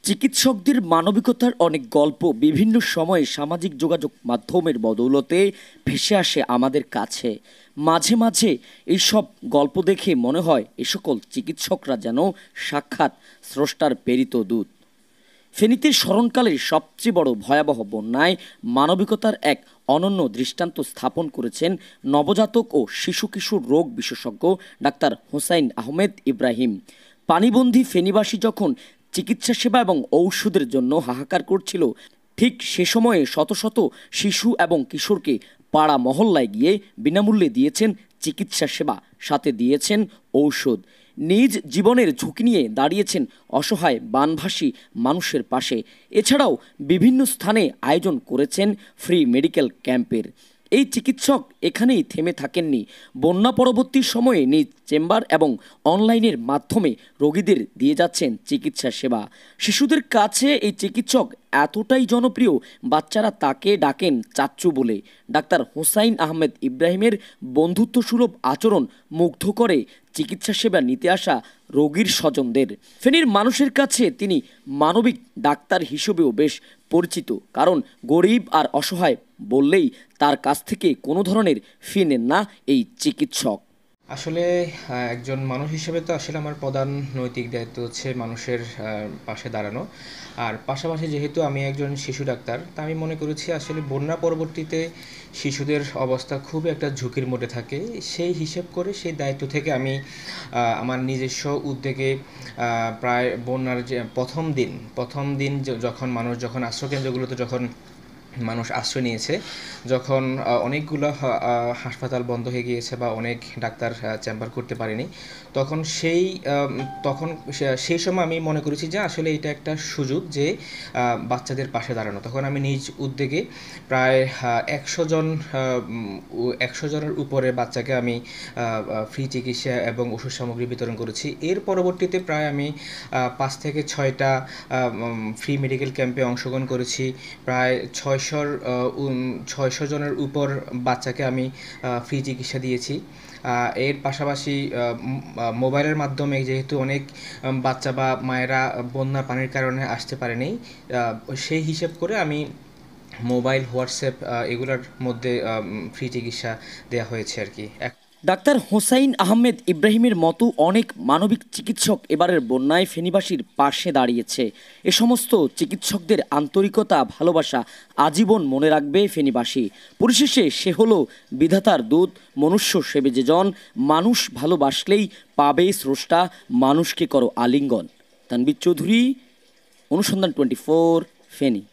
চিকিৎসকদের মানবিকতার অনেক গল্প বিভিন্ন সময়ে সামাজিক যোগাযোগ মাধ্যমের বদৌলতে ভেসে আসে আমাদের কাছে। মাঝে মাঝে এইসব গল্প দেখে মনে হয় এ সকল চিকিৎসকরা যেন সাক্ষাৎ স্রষ্টার প্রেরিত দূত। ফেনীতে স্মরণকালের সবচেয়ে বড় ভয়াবহ বন্যায় মানবিকতার এক অনন্য দৃষ্টান্ত স্থাপন করেছেন নবজাতক ও শিশু কিশোর রোগ বিশেষজ্ঞ ডাক্তার হোসাইন আহমেদ ইব্রাহিম। পানিবন্দী ফেনীবাসী যখন চিকিৎসা সেবা এবং ঔষধের জন্য হাহাকার করছিল, ঠিক সে সময়ে শত শত শিশু এবং কিশোরকে পাড়া মহল্লায় গিয়ে বিনামূল্যে দিয়েছেন চিকিৎসা সেবা, সাথে দিয়েছেন ঔষধ। নিজ জীবনের ঝুঁকি নিয়ে দাঁড়িয়েছেন অসহায় বানভাসী মানুষের পাশে। এছাড়াও বিভিন্ন স্থানে আয়োজন করেছেন ফ্রি মেডিকেল ক্যাম্পের। এই চিকিৎসক এখানেই থেমে থাকেননি। বন্যা পরবর্তী সময়ে নিজ চেম্বার এবং অনলাইনের মাধ্যমে রোগীদের দিয়ে যাচ্ছেন চিকিৎসা সেবা। শিশুদের কাছে এই চিকিৎসক এতটাই জনপ্রিয়, বাচ্চারা তাকে ডাকেন চাচ্চু বলে। ডাক্তার হোসাইন আহমেদ ইব্রাহিমের বন্ধুত্বসুলভ আচরণ মুগ্ধ করে চিকিৎসা সেবা নিতে আসা রোগীর স্বজনদের। ফেনীর মানুষের কাছে তিনি মানবিক ডাক্তার হিসেবেও বেশ পরিচিত, কারণ গরিব আর অসহায় বললেই তার কাছ থেকে কোনো ধরনের ফি নেন না এই চিকিৎসক। আসলে একজন মানুষ হিসেবে তো আসলে আমার প্রধান নৈতিক দায়িত্ব হচ্ছে মানুষের পাশে দাঁড়ানো। আর পাশাপাশি যেহেতু আমি একজন শিশু ডাক্তার, তা আমি মনে করেছি আসলে বন্যা পরবর্তীতে শিশুদের অবস্থা খুব একটা ঝুঁকির মধ্যে থাকে। সেই হিসেব করে সেই দায়িত্ব থেকে আমি আমার নিজস্ব উদ্যোগে প্রায় বন্যার যে প্রথম দিন যখন আশ্রয়কেন্দ্রগুলোতে মানুষ আশ্রয় নিয়েছে, যখন অনেকগুলো হাসপাতাল বন্ধ হয়ে গিয়েছে বা অনেক ডাক্তার চেম্বার করতে পারেনি, তখন সেই সময় আমি মনে করেছি যে আসলে এটা একটা সুযোগ যে বাচ্চাদের পাশে দাঁড়ানো। তখন আমি নিজ উদ্যোগে প্রায় 100 জনের উপরে বাচ্চাকে আমি ফ্রি চিকিৎসা এবং ওষুধ সামগ্রী বিতরণ করেছি। এর পরবর্তীতে প্রায় আমি 5 থেকে 6টা ফ্রি মেডিকেল ক্যাম্পে অংশগ্রহণ করেছি। প্রায় 600 জনের উপর বাচ্চাকে আমি ফ্রি চিকিৎসা দিয়েছি। এর পাশাপাশি মোবাইলের মাধ্যমে, যেহেতু অনেক বাচ্চা বা মায়েরা বন্যা পানির কারণে আসতে পারেনি, সেই হিসেব করে আমি মোবাইল, হোয়াটসঅ্যাপ এগুলোর মধ্যে ফ্রি চিকিৎসা দেওয়া হয়েছে আর কি। ডাক্তার হোসাইন আহমেদ ইব্রাহিমের মতো অনেক মানবিক চিকিৎসক এবারের বন্যায় ফেনীবাসীর পাশে দাঁড়িয়েছে। এ সমস্ত চিকিৎসকদের আন্তরিকতা, ভালোবাসা আজীবন মনে রাখবে ফেনীবাসী। পরিশেষে সে হলো বিধাতার দূত, মনুষ্য সেবে যে জন, মানুষ ভালোবাসলেই পাবে স্রষ্টা, মানুষকে করো আলিঙ্গন। তানবীর চৌধুরী, অনুসন্ধান 24, ফেনী।